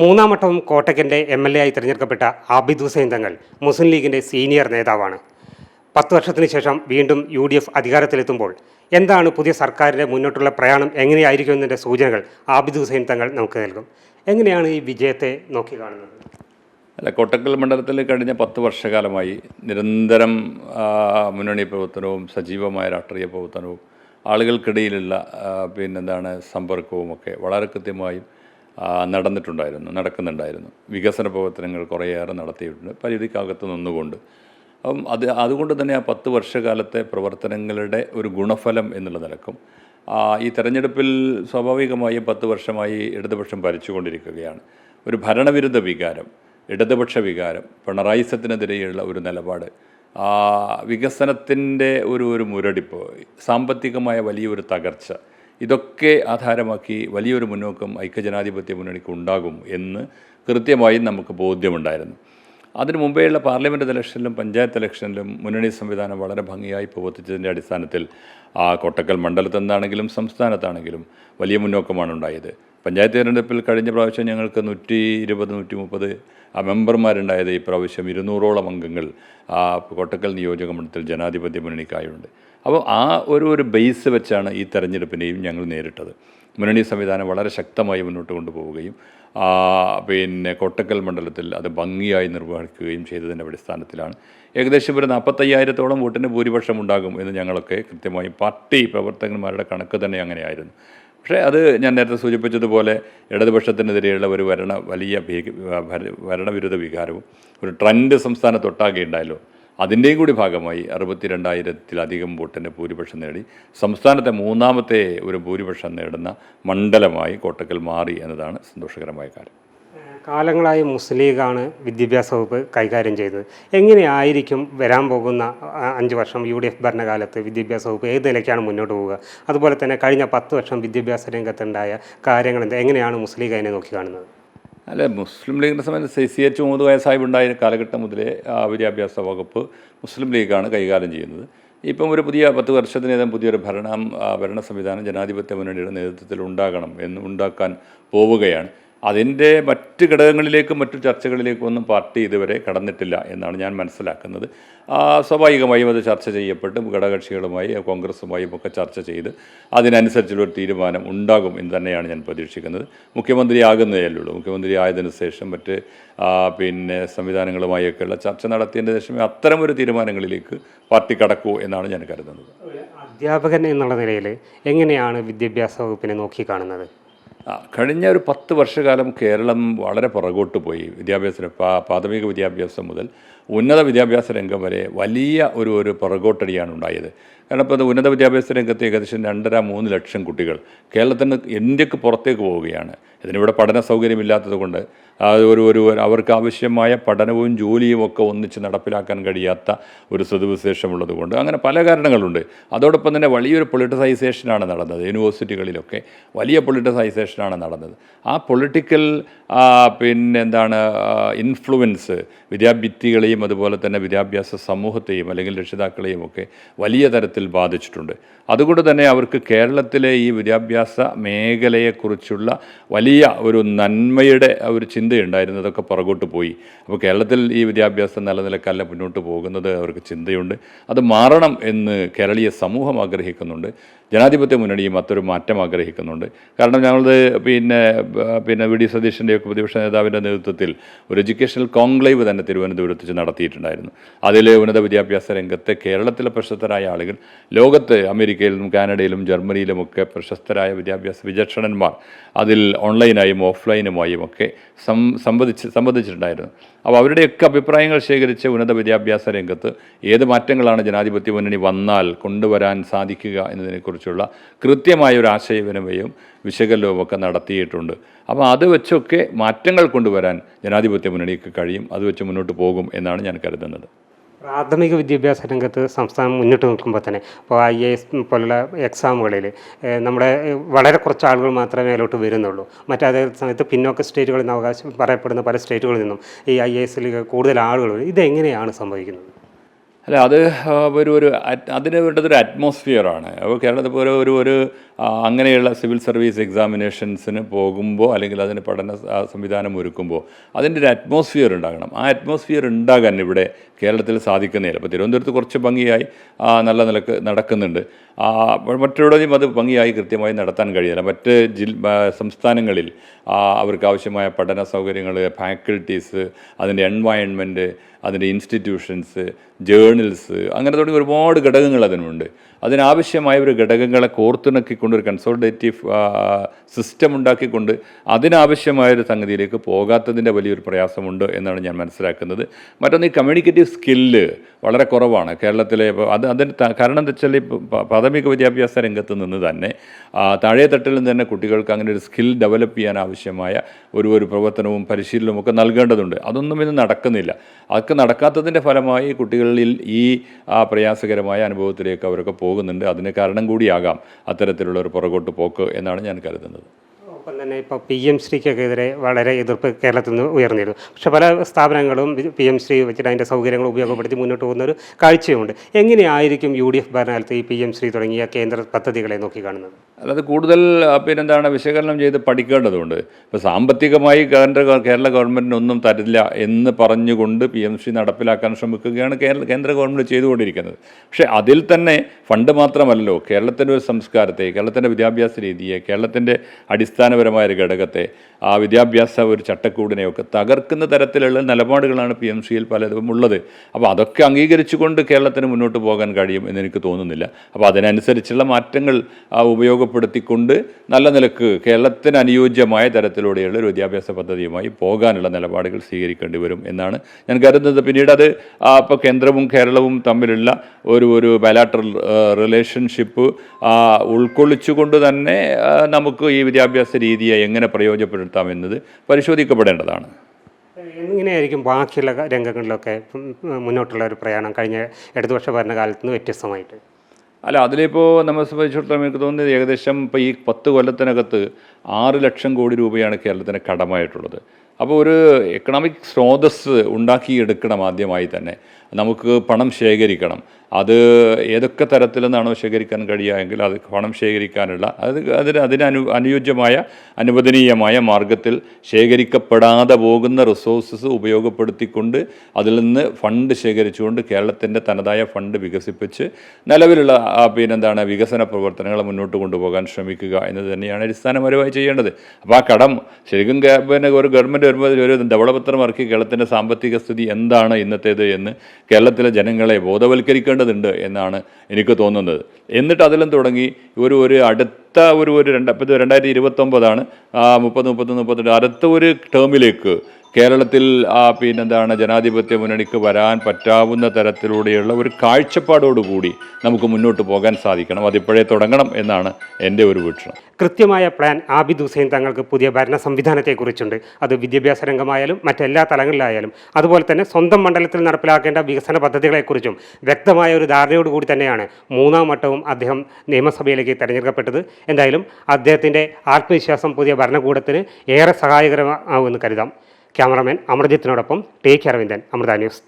മൂന്നാം വട്ടവും കോട്ടയ്ക്കലിൻ്റെ MLA ആയി തിരഞ്ഞെടുക്കപ്പെട്ട ആബിദ് ഹുസൈൻ തങ്ങൾ മുസ്ലിം ലീഗിൻ്റെ സീനിയർ നേതാവാണ്. 10 വർഷത്തിന് ശേഷം വീണ്ടും UDF അധികാരത്തിലെത്തുമ്പോൾ എന്താണ് പുതിയ സർക്കാരിൻ്റെ മുന്നോട്ടുള്ള പ്രയാണം എങ്ങനെയായിരിക്കും എന്നതിൻ്റെ സൂചനകൾ ആബിദ് ഹുസൈൻ തങ്ങൾ നമുക്ക് നൽകും. എങ്ങനെയാണ് ഈ വിജയത്തെ നോക്കിക്കാണുന്നത്? കോട്ടക്കൽ മണ്ഡലത്തിൽ കഴിഞ്ഞ 10 വർഷക്കാലമായി നിരന്തരം മുന്നണി പ്രവർത്തനവും സജീവമായ രാഷ്ട്രീയ പ്രവർത്തനവും ആളുകൾക്കിടയിലുള്ള സമ്പർക്കവുമൊക്കെ വളരെ കൃത്യമായും നടക്കുന്നുണ്ടായിരുന്നു. വികസന പ്രവർത്തനങ്ങൾ കുറേയേറെ നടത്തിയിട്ടുണ്ട്, പരിധിക്കകത്ത് നിന്നുകൊണ്ട്. അപ്പം അതുകൊണ്ട് തന്നെ ആ 10 വർഷക്കാലത്തെ പ്രവർത്തനങ്ങളുടെ ഒരു ഗുണഫലം എന്നുള്ള നിലക്കും ഈ തെരഞ്ഞെടുപ്പിൽ സ്വാഭാവികമായും 10 വർഷമായി ഇടതുപക്ഷം ഭരിച്ചുകൊണ്ടിരിക്കുകയാണ്. ഒരു ഭരണവിരുദ്ധ വികാരം, ഇടതുപക്ഷ വികാരം, പിണറായിസത്തിനെതിരെയുള്ള ഒരു നിലപാട്, വികസനത്തിൻ്റെ ഒരു മുരടിപ്പ്, സാമ്പത്തികമായ വലിയൊരു തകർച്ച, ഇതൊക്കെ ആധാരമാക്കി വലിയൊരു മുന്നോക്കം ഐക്യജനാധിപത്യ മുന്നണിക്ക് ഉണ്ടാകും എന്ന് കൃത്യമായും നമുക്ക് ബോധ്യമുണ്ടായിരുന്നു. അതിനു മുമ്പേയുള്ള പാർലമെൻറ്റ് ഇലക്ഷനിലും പഞ്ചായത്ത് ഇലക്ഷനിലും മുന്നണി സംവിധാനം വളരെ ഭംഗിയായി പ്രവർത്തിച്ചതിൻ്റെ അടിസ്ഥാനത്തിൽ കോട്ടക്കൽ മണ്ഡലത്തിൽ നിന്നാണെങ്കിലും സംസ്ഥാനത്താണെങ്കിലും വലിയ മുന്നോക്കമാണ് ഉണ്ടായത്. പഞ്ചായത്ത് തിരഞ്ഞെടുപ്പിൽ കഴിഞ്ഞ പ്രാവശ്യം ഞങ്ങൾക്ക് 120-130 മെമ്പർമാരുണ്ടായത്. ഈ പ്രാവശ്യം 200ഓളം അംഗങ്ങൾ കോട്ടക്കൽ നിയോജക മണ്ഡലത്തിൽ ജനാധിപത്യ മുന്നണിക്കായുണ്ട്. അപ്പോൾ ആ ഒരു ബേസ് വെച്ചാണ് ഈ തെരഞ്ഞെടുപ്പിനെയും ഞങ്ങൾ നേരിട്ടത്. മുന്നണി സംവിധാനം വളരെ ശക്തമായി മുന്നോട്ട് കൊണ്ടുപോവുകയും കോട്ടക്കൽ മണ്ഡലത്തിൽ അത് ഭംഗിയായി നിർവഹിക്കുകയും ചെയ്തതിൻ്റെ അടിസ്ഥാനത്തിലാണ് ഏകദേശം ഒരു 45,000-ഓളം വോട്ടിന് ഭൂരിപക്ഷം ഉണ്ടാകും എന്ന് ഞങ്ങളൊക്കെ കൃത്യമായും പാർട്ടി പ്രവർത്തകന്മാരുടെ കണക്ക് തന്നെ അങ്ങനെയായിരുന്നു. പക്ഷേ അത് ഞാൻ നേരത്തെ സൂചിപ്പിച്ചതുപോലെ ഇടതുപക്ഷത്തിനെതിരെയുള്ള ഒരു ഭരണവിരുദ്ധ വികാരവും ഒരു ട്രെൻഡ് സംസ്ഥാനത്തൊട്ടാകെ ഉണ്ടായല്ലോ. അതിൻ്റെയും കൂടി ഭാഗമായി 62,000-ത്തിലധികം വോട്ടിൻ്റെ ഭൂരിപക്ഷം നേടി സംസ്ഥാനത്തെ 3ാമത്തെ ഒരു ഭൂരിപക്ഷം നേടുന്ന മണ്ഡലമായി കോട്ടക്കൽ മാറി എന്നതാണ് സന്തോഷകരമായ കാര്യം. കാലങ്ങളായി മുസ്ലിം ലീഗാണ് വിദ്യാഭ്യാസ വകുപ്പ് കൈകാര്യം ചെയ്തത്. എങ്ങനെയായിരിക്കും വരാൻ പോകുന്ന 5 വർഷം UDF ഭരണകാലത്ത് വിദ്യാഭ്യാസ വകുപ്പ് ഏത് നിലയ്ക്കാണ് മുന്നോട്ട് പോവുക? അതുപോലെ തന്നെ കഴിഞ്ഞ 10 വർഷം വിദ്യാഭ്യാസ രംഗത്തുണ്ടായ കാര്യങ്ങൾ എങ്ങനെയാണ് മുസ്ലിം ലീഗ് അതിനെ നോക്കിക്കാണുന്നത്? മുസ്ലിം ലീഗിൻ്റെ സമയത്ത് CH മുഹമ്മദ് സാഹിബ് ഉണ്ടായ കാലഘട്ടം മുതലേ വിദ്യാഭ്യാസ വകുപ്പ് മുസ്ലിം ലീഗാണ് കൈകാര്യം ചെയ്യുന്നത്. ഇപ്പം ഒരു പുതിയ 10 വർഷത്തിനേതം പുതിയൊരു ഭരണ സംവിധാനം ജനാധിപത്യ മുന്നണിയുടെ നേതൃത്വത്തിൽ ഉണ്ടാക്കാൻ പോവുകയാണ്. അതിൻ്റെ മറ്റ് ഘടകങ്ങളിലേക്കും മറ്റു ചർച്ചകളിലേക്കും ഒന്നും പാർട്ടി ഇതുവരെ കടന്നിട്ടില്ല എന്നാണ് ഞാൻ മനസ്സിലാക്കുന്നത്. സ്വാഭാവികമായും അത് ചർച്ച ചെയ്യപ്പെട്ട് ഘടകകക്ഷികളുമായി കോൺഗ്രസുമായും ഒക്കെ ചർച്ച ചെയ്ത് അതിനനുസരിച്ചുള്ളൊരു തീരുമാനം ഉണ്ടാകും എന്ന് തന്നെയാണ് ഞാൻ പ്രതീക്ഷിക്കുന്നത്. മുഖ്യമന്ത്രി ആകുന്നതേയുള്ളൂ. മുഖ്യമന്ത്രി ആയതിനു ശേഷം മറ്റ് സംവിധാനങ്ങളുമായൊക്കെയുള്ള ചർച്ച നടത്തിയതിന് ശേഷമേ അത്തരമൊരു തീരുമാനങ്ങളിലേക്ക് പാർട്ടി കടക്കൂ എന്നാണ് ഞാൻ കരുതുന്നത്. അധ്യാപകൻ എന്നുള്ള നിലയിൽ എങ്ങനെയാണ് വിദ്യാഭ്യാസ വകുപ്പിനെ നോക്കിക്കാണുന്നത്? കഴിഞ്ഞ ഒരു 10 വർഷക്കാലം കേരളം വളരെ പുറകോട്ട് പോയി. പ്രാഥമിക വിദ്യാഭ്യാസം മുതൽ ഉന്നത വിദ്യാഭ്യാസ രംഗം വരെ വലിയ ഒരു പുറകോട്ടടിയാണ് ഉണ്ടായത്. കാരണം ഇപ്പോൾ ഉന്നത വിദ്യാഭ്യാസ രംഗത്ത് ഏകദേശം 2.5-3 ലക്ഷം കുട്ടികൾ കേരളത്തിന് ഇന്ത്യക്ക് പുറത്തേക്ക് പോവുകയാണ്. ഇതിനിവിടെ പഠന സൗകര്യമില്ലാത്തത് കൊണ്ട് അവർക്ക് ആവശ്യമായ പഠനവും ജോലിയും ഒക്കെ ഒന്നിച്ച് നടപ്പിലാക്കാൻ കഴിയാത്ത ഒരു സ്ഥിതിവിശേഷമുള്ളത് കൊണ്ട് അങ്ങനെ പല കാരണങ്ങളുണ്ട്. അതോടൊപ്പം തന്നെ വലിയൊരു പൊളിറ്റിസൈസേഷനാണ് നടന്നത്. യൂണിവേഴ്സിറ്റികളിലൊക്കെ വലിയ പൊളിറ്റിസൈസേഷനാണ് നടന്നത്. ആ പൊളിറ്റിക്കൽ ഇൻഫ്ലുവൻസ് വിദ്യാർത്ഥികളെയും അതുപോലെ തന്നെ വിദ്യാഭ്യാസ സമൂഹത്തെയും അല്ലെങ്കിൽ രക്ഷിതാക്കളെയും ഒക്കെ വലിയ തരത്തിൽ ബാധിച്ചിട്ടുണ്ട്. അതുകൊണ്ട് തന്നെ അവർക്ക് കേരളത്തിലെ ഈ വിദ്യാഭ്യാസ മേഖലയെക്കുറിച്ചുള്ള വലിയ ഒരു നന്മയുടെ ഒരു ചിന്തയുണ്ടായിരുന്നു. അതൊക്കെ പുറകോട്ട് പോയി. അപ്പോൾ കേരളത്തിൽ ഈ വിദ്യാഭ്യാസം നല്ല നിലക്കല്ല മുന്നോട്ട് പോകുന്നത് അവർക്ക് ചിന്തയുണ്ട്. അത് മാറണം എന്ന് കേരളീയ സമൂഹം ആഗ്രഹിക്കുന്നുണ്ട്. ജനാധിപത്യ മുന്നണിയും അത്തൊരു മാറ്റം ആഗ്രഹിക്കുന്നുണ്ട്. കാരണം ഞങ്ങളത് VD സതീശൻ്റെയൊക്കെ പ്രതിപക്ഷ നേതാവിൻ്റെ നേതൃത്വത്തിൽ ഒരു എഡ്യൂക്കേഷണൽ കോൺക്ലേവ് തന്നെ തിരുവനന്തപുരത്ത് വെച്ച് നടത്തിയിട്ടുണ്ടായിരുന്നു. അതിൽ ഉന്നത വിദ്യാഭ്യാസ രംഗത്തെ കേരളത്തിലെ പ്രശസ്തരായ ആളുകൾ, ലോകത്ത് അമേരിക്കയിലും കാനഡയിലും ജർമ്മനിയിലുമൊക്കെ പ്രശസ്തരായ വിദ്യാഭ്യാസ വിചക്ഷണന്മാർ അതിൽ ഓൺലൈനായും ഓഫ്ലൈനുമായും ഒക്കെ സംബന്ധിച്ചിട്ടുണ്ടായിരുന്നു. അപ്പോൾ അവരുടെയൊക്കെ അഭിപ്രായങ്ങൾ ശേഖരിച്ച് ഉന്നത വിദ്യാഭ്യാസ രംഗത്ത് ഏത് മാറ്റങ്ങളാണ് ജനാധിപത്യ മുന്നണി വന്നാൽ കൊണ്ടുവരാൻ സാധിക്കുക എന്നതിനെക്കുറിച്ചുള്ള കൃത്യമായ ഒരു ആശയവിനിമയവും വിശകലനവും ഒക്കെ നടത്തിയിട്ടുണ്ട്. അപ്പോൾ അത് വെച്ചൊക്കെ മാറ്റങ്ങൾ കൊണ്ടുവരാൻ ജനാധിപത്യ മുന്നണിക്ക് കഴിയും. അത് വെച്ച് മുന്നോട്ട് പോകും എന്നാണ് ഞാൻ കരുതുന്നത്. പ്രാഥമിക വിദ്യാഭ്യാസ രംഗത്ത് സംസ്ഥാനം മുന്നിട്ട് നിൽക്കുമ്പോൾ തന്നെ ഇപ്പോൾ IAS പോലുള്ള എക്സാമുകളിൽ നമ്മുടെ വളരെ കുറച്ച് ആളുകൾ മാത്രമേ മേലോട്ട് വരുന്നുള്ളൂ. മറ്റേ സമയത്ത് പിന്നോക്ക സ്റ്റേറ്റുകളിൽ നിന്ന് അവകാശം പറയപ്പെടുന്ന പല സ്റ്റേറ്റുകളിൽ നിന്നും ഈ IASൽ കൂടുതൽ ആളുകൾ വരും. ഇതെങ്ങനെയാണ് സംഭവിക്കുന്നത്? അല്ല, അത് അതിന് വേണ്ടതൊരു അറ്റ്മോസ്ഫിയറാണ്. അപ്പോൾ കേരളത്തിൽ പോലെ ഒരു അങ്ങനെയുള്ള സിവിൽ സർവീസ് എക്സാമിനേഷൻസിന് പോകുമ്പോൾ അല്ലെങ്കിൽ അതിന് പഠന സംവിധാനം ഒരുക്കുമ്പോൾ അതിൻ്റെ ഒരു അറ്റ്മോസ്ഫിയർ ഉണ്ടാകണം. ആ അറ്റ്മോസ്ഫിയർ ഉണ്ടാകാൻ ഇവിടെ കേരളത്തിൽ സാധിക്കുന്നില്ല. ഇപ്പോൾ തിരുവനന്തപുരത്ത് കുറച്ച് ഭംഗിയായി നല്ല നിലക്ക് നടക്കുന്നുണ്ട്. മറ്റൊരിടത്തും അത് ഭംഗിയായി കൃത്യമായി നടത്താൻ കഴിയില്ല. മറ്റ് സംസ്ഥാനങ്ങളിൽ അവർക്ക് ആവശ്യമായ പഠന സൗകര്യങ്ങൾ, ഫാക്കൽറ്റീസ്, അതിൻ്റെ എൻവയൺമെൻറ്റ്, അതിൻ്റെ ഇൻസ്റ്റിറ്റ്യൂഷൻസ്, ജേർണൽസ്, അങ്ങനെ തുടങ്ങി ഒരുപാട് ഘടകങ്ങൾ അതിനുണ്ട്. അതിനാവശ്യമായ ഒരു ഘടകങ്ങളെ കോർത്തിണക്കിക്കൊണ്ട് ഒരു കൺസോൾട്ടേറ്റീവ് സിസ്റ്റം ഉണ്ടാക്കിക്കൊണ്ട് അതിനാവശ്യമായൊരു സംഗതിയിലേക്ക് പോകാത്തതിൻ്റെ വലിയൊരു പ്രയാസമുണ്ട് എന്നാണ് ഞാൻ മനസ്സിലാക്കുന്നത്. മറ്റൊന്ന്, ഈ കമ്മ്യൂണിക്കേറ്റീവ് സ്കില്ല് വളരെ കുറവാണ് കേരളത്തിലെ. അതിന് കാരണം എന്താ വെച്ചാൽ പ്രാഥമിക വിദ്യാഭ്യാസ രംഗത്ത് നിന്ന് തന്നെ താഴെ തട്ടിൽ നിന്ന് തന്നെ കുട്ടികൾക്ക് അങ്ങനെ ഒരു സ്കിൽ ഡെവലപ്പ് ചെയ്യാൻ ആവശ്യമായ ഒരു പ്രവർത്തനവും പരിശീലനവും ഒക്കെ നൽകേണ്ടതുണ്ട്. അതൊന്നും ഇന്ന് നടക്കുന്നില്ല. അതൊക്കെ നടക്കാത്തതിൻ്റെ ഫലമായി കുട്ടികളിൽ ഈ പ്രയാസകരമായ അനുഭവത്തിലേക്ക് അവരൊക്കെ പോകുന്നുണ്ട്. അതിന് കാരണം കൂടിയാകാം അത്തരത്തിലുള്ള ഒരു പുറകോട്ട് പോക്ക് എന്നാണ് ഞാൻ കരുതുന്നത്. ഒപ്പം തന്നെ ഇപ്പോൾ PM ശ്രീക്കെതിരെ വളരെ എതിർപ്പ് കേരളത്തിൽ നിന്ന് ഉയർന്നിരുന്നു. പക്ഷേ പല സ്ഥാപനങ്ങളും PM ശ്രീ വെച്ചിട്ട് അതിൻ്റെ സൗകര്യങ്ങൾ ഉപയോഗപ്പെടുത്തി മുന്നോട്ട് പോകുന്നൊരു കാഴ്ചയുണ്ട്. എങ്ങനെയായിരിക്കും UDF ഭരണകാലത്ത് ഈ PM ശ്രീ തുടങ്ങിയ കേന്ദ്ര പദ്ധതികളെ നോക്കിക്കാണുന്നത്? അല്ലാതെ കൂടുതൽ വിശകലനം ചെയ്ത് പഠിക്കേണ്ടതുണ്ട്. ഇപ്പോൾ സാമ്പത്തികമായി കേരള ഗവൺമെൻറ്റിനൊന്നും തരില്ല എന്ന് പറഞ്ഞുകൊണ്ട് PM ശ്രീ നടപ്പിലാക്കാൻ ശ്രമിക്കുകയാണ് കേന്ദ്ര ഗവൺമെൻറ് ചെയ്തുകൊണ്ടിരിക്കുന്നത്. പക്ഷേ അതിൽ തന്നെ ഫണ്ട് മാത്രമല്ലോ, കേരളത്തിൻ്റെ ഒരു സംസ്കാരത്തെ, കേരളത്തിൻ്റെ വിദ്യാഭ്യാസ രീതിയെ, കേരളത്തിൻ്റെ അടിസ്ഥാനപരമായ ഒരു ഘടകത്തെ, ആ വിദ്യാഭ്യാസ ഒരു ചട്ടക്കൂടിനെയൊക്കെ തകർക്കുന്ന തരത്തിലുള്ള നിലപാടുകളാണ് PM ശ്രീയിൽ പലതും ഉള്ളത്. അപ്പോൾ അതൊക്കെ അംഗീകരിച്ചുകൊണ്ട് കേരളത്തിന് മുന്നോട്ട് പോകാൻ കഴിയും എന്നെനിക്ക് തോന്നുന്നില്ല. അപ്പോൾ അതിനനുസരിച്ചുള്ള മാറ്റങ്ങൾ ഉപയോഗപ്പെടുത്തിക്കൊണ്ട് നല്ല നിലക്ക് കേരളത്തിന് അനുയോജ്യമായ തരത്തിലൂടെയുള്ള ഒരു വിദ്യാഭ്യാസ പദ്ധതിയുമായി പോകാനുള്ള നിലപാടുകൾ സ്വീകരിക്കേണ്ടി വരും എന്നാണ് ഞാൻ കരുതുന്നത്. പിന്നീട് അത് ഇപ്പോൾ കേന്ദ്രവും കേരളവും തമ്മിലുള്ള ഒരു ബൈലാറ്ററൽ റിലേഷൻഷിപ്പ് ഉൾക്കൊള്ളിച്ചുകൊണ്ട് തന്നെ നമുക്ക് ഈ വിദ്യാഭ്യാസ രീതിയെ എങ്ങനെ പ്രയോജനപ്പെടുത്താമെന്നത് പരിശോധിക്കപ്പെടേണ്ടതാണ്. എങ്ങനെയായിരിക്കും ബാക്കിയുള്ള രംഗങ്ങളിലൊക്കെ മുന്നോട്ടുള്ള ഒരു പ്രയാണം കഴിഞ്ഞ ഇടതുപക്ഷ ഭരണകാലത്ത് നിന്ന് വ്യത്യസ്തമായിട്ട്? അല്ല, അതിലിപ്പോൾ നമ്മളെ സംബന്ധിച്ചിടത്തോളം എനിക്ക് തോന്നുന്നത് ഏകദേശം ഇപ്പോൾ ഈ 10 കൊല്ലത്തിനകത്ത് 6 ലക്ഷം കോടി രൂപയാണ് കേരളത്തിന് കടമായിട്ടുള്ളത്. അപ്പോൾ ഒരു എക്കണോമിക് സ്രോതസ് ഉണ്ടാക്കിയെടുക്കണം. ആദ്യമായി തന്നെ നമുക്ക് പണം ശേഖരിക്കണം. അത് ഏതൊക്കെ തരത്തിൽ നിന്നാണോ ശേഖരിക്കാൻ കഴിയുമെങ്കിൽ അത് പണം ശേഖരിക്കാനുള്ള അനുയോജ്യമായ അനുവദനീയമായ മാർഗത്തിൽ ശേഖരിക്കപ്പെടാതെ പോകുന്ന റിസോഴ്സസ് ഉപയോഗപ്പെടുത്തിക്കൊണ്ട് അതിൽ നിന്ന് ഫണ്ട് ശേഖരിച്ചുകൊണ്ട് കേരളത്തിൻ്റെ തനതായ ഫണ്ട് വികസിപ്പിച്ച് നിലവിലുള്ള വികസന പ്രവർത്തനങ്ങൾ മുന്നോട്ട് കൊണ്ടുപോകാൻ ശ്രമിക്കുക എന്നത് തന്നെയാണ് അടിസ്ഥാനപരമായി ചെയ്യേണ്ടത്. അപ്പോൾ ആ കടം ശരിക്കും ഒരു ഗവൺമെൻറ് വരുമ്പോൾ ഒരു ധവളപത്രം ഇറക്കി കേരളത്തിൻ്റെ സാമ്പത്തിക സ്ഥിതി എന്താണ് ഇന്നത്തേത് എന്ന് കേരളത്തിലെ ജനങ്ങളെ ബോധവൽക്കരിക്കേണ്ടതുണ്ട് എന്നാണ് എനിക്ക് തോന്നുന്നത്. എന്നിട്ട് അതിലും തുടങ്ങി അടുത്ത 2029 30 അടുത്ത ഒരു ടേമിലേക്ക് കേരളത്തിൽ ജനാധിപത്യ മുന്നണിക്ക് വരാൻ പറ്റാവുന്ന തരത്തിലൂടെയുള്ള ഒരു കാഴ്ചപ്പാടോടുകൂടി നമുക്ക് മുന്നോട്ട് പോകാൻ സാധിക്കണം. അതിപ്പോഴേ തുടങ്ങണം എന്നാണ് എൻ്റെ ഒരു വീക്ഷണം. കൃത്യമായ പ്ലാൻ ആബിദ് ഹുസൈൻ തങ്ങൾക്ക് പുതിയ ഭരണ സംവിധാനത്തെക്കുറിച്ചുണ്ട്. അത് വിദ്യാഭ്യാസ രംഗമായാലും മറ്റെല്ലാ തലങ്ങളിലായാലും, അതുപോലെ തന്നെ സ്വന്തം മണ്ഡലത്തിൽ നടപ്പിലാക്കേണ്ട വികസന പദ്ധതികളെക്കുറിച്ചും വ്യക്തമായ ഒരു ധാരണയോടുകൂടി തന്നെയാണ് 3ാം വട്ടവും അദ്ദേഹം നിയമസഭയിലേക്ക് തിരഞ്ഞെടുക്കപ്പെട്ടത്. എന്തായാലും അദ്ദേഹത്തിൻ്റെ ആത്മവിശ്വാസം പുതിയ ഭരണകൂടത്തിന് ഏറെ സഹായകരമാവുമെന്ന് കരുതാം. ക്യാമറമാൻ അമർജിത്തിനോടൊപ്പം ടി. അരവിന്ദൻ, അമൃത ന്യൂസ്.